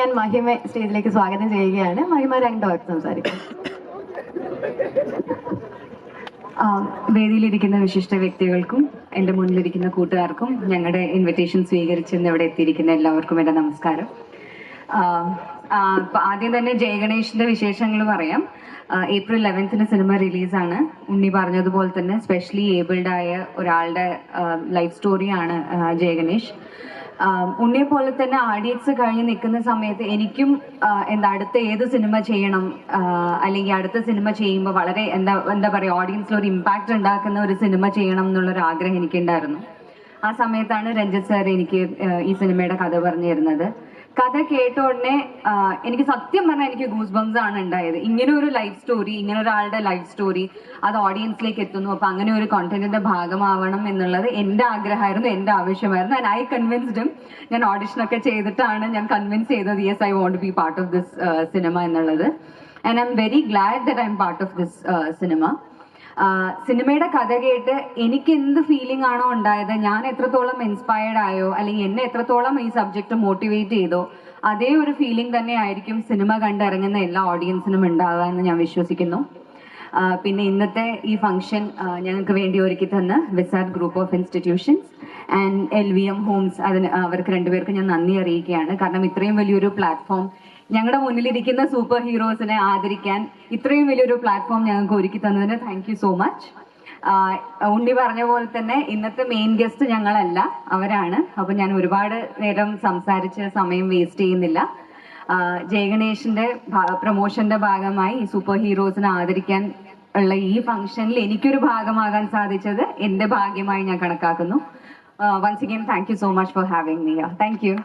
ഞാൻ മഹിമ സ്റ്റേജിലേക്ക് സ്വാഗതം ചെയ്യുകയാണ്. മഹിമ രണ്ട് വാക്ക് സംസാരിക്കും. വേദിയിലിരിക്കുന്ന വിശിഷ്ട വ്യക്തികൾക്കും എൻ്റെ മുന്നിലിരിക്കുന്ന കൂട്ടുകാർക്കും ഞങ്ങളുടെ ഇൻവിറ്റേഷൻ സ്വീകരിച്ചെന്ന് ഇവിടെ എത്തിയിരിക്കുന്ന എല്ലാവർക്കും എൻ്റെ നമസ്കാരം. ആദ്യം തന്നെ ജയഗണേഷിന്റെ വിശേഷങ്ങൾ പറയാം. April 11th cinema റിലീസാണ്. ഉണ്ണി പറഞ്ഞതുപോലെ തന്നെ സ്പെഷ്യലി ഏബിൾഡ് ആയ ഒരാളുടെ ലൈഫ് സ്റ്റോറിയാണ് ജയഗണേഷ്. ഉണ്ണിയെ പോലെ തന്നെ ആഡിയൻസ് കഴിഞ്ഞ് നിൽക്കുന്ന സമയത്ത് എനിക്കും അടുത്ത ഏത് സിനിമ ചെയ്യണം, അല്ലെങ്കിൽ അടുത്ത സിനിമ ചെയ്യുമ്പോൾ വളരെ എന്താ പറയുക, ഓഡിയൻസിൽ ഒരു ഇമ്പാക്റ്റ് ഉണ്ടാക്കുന്ന ഒരു സിനിമ ചെയ്യണം എന്നുള്ളൊരു ആഗ്രഹം എനിക്കുണ്ടായിരുന്നു. ആ സമയത്താണ് രഞ്ജിത്ത് സാർ എനിക്ക് ഈ സിനിമയുടെ കഥ പറഞ്ഞു തരുന്നത്. കഥ കേട്ട ഉടനെ എനിക്ക് സത്യം പറഞ്ഞാൽ എനിക്ക് ഗൂസ് ബംസ് ആണ് ഉണ്ടായത്. ഇങ്ങനെ ഒരു ലൈഫ് സ്റ്റോറി, ഇങ്ങനെ ഒരാളുടെ ലൈഫ് സ്റ്റോറി അത് ഓഡിയൻസിലേക്ക് എത്തുന്നു, അപ്പൊ അങ്ങനെ ഒരു കോണ്ടന്റിന്റെ ഭാഗമാവണം എന്നുള്ളത് എന്റെ ആഗ്രഹമായിരുന്നു, എന്റെ ആവശ്യമായിരുന്നു. And I convinced him. ഞാൻ ഓഡിഷനൊക്കെ ചെയ്തിട്ടാണ് ഞാൻ കൺവിൻസ് ചെയ്തത് yes I want to be part of this cinema എന്നുള്ളത്. And I'm very glad that I'm part of this cinema. സിനിമയുടെ കഥ കേട്ട് എനിക്ക് എന്ത് ഫീലിംഗ് ആണോ ഉണ്ടായത്, ഞാൻ എത്രത്തോളം ഇൻസ്പയർഡ് ആയോ അല്ലെങ്കിൽ എന്നെ എത്രത്തോളം ഈ സബ്ജക്റ്റ് മോട്ടിവേറ്റ് ചെയ്തോ, അതേ ഒരു ഫീലിംഗ് തന്നെ ആയിരിക്കും സിനിമ കണ്ടിറങ്ങുന്ന എല്ലാ ഓഡിയൻസിനും ഉണ്ടാവുക എന്ന് ഞാൻ വിശ്വസിക്കുന്നു. പിന്നെ ഇന്നത്തെ ഈ ഫംഗ്ഷൻ ഞങ്ങൾക്ക് വേണ്ടി ഒരുക്കി തന്ന wizard group of institutions and LVM homes, അവർക്ക് രണ്ടുപേർക്കും ഞാൻ നന്ദി അറിയിക്കുകയാണ്. കാരണം ഇത്രയും വലിയൊരു പ്ലാറ്റ്ഫോം, ഞങ്ങളുടെ മുന്നിലിരിക്കുന്ന സൂപ്പർ ഹീറോസിനെ ആദരിക്കാൻ ഇത്രയും വലിയൊരു പ്ലാറ്റ്ഫോം ഞങ്ങൾക്ക് ഒരുക്കി തന്നതിന് താങ്ക് യു സോ മച്ച്. ഉണ്ണി പറഞ്ഞ പോലെ തന്നെ ഇന്നത്തെ മെയിൻ ഗസ്റ്റ് ഞങ്ങളല്ല, അവരാണ്. അപ്പൊ ഞാൻ ഒരുപാട് നേരം സംസാരിച്ച് സമയം വേസ്റ്റ് ചെയ്യുന്നില്ല. ജയഗണേഷിന്റെ പ്രൊമോഷന്റെ ഭാഗമായി ഈ സൂപ്പർ ഹീറോസിനെ ആദരിക്കാൻ ഉള്ള ഈ ഫംഗ്ഷനിൽ എനിക്കൊരു ഭാഗമാകാൻ സാധിച്ചത് എന്റെ ഭാഗ്യമായി ഞാൻ കണക്കാക്കുന്നു. Once again thank you so much for having me. Thank U.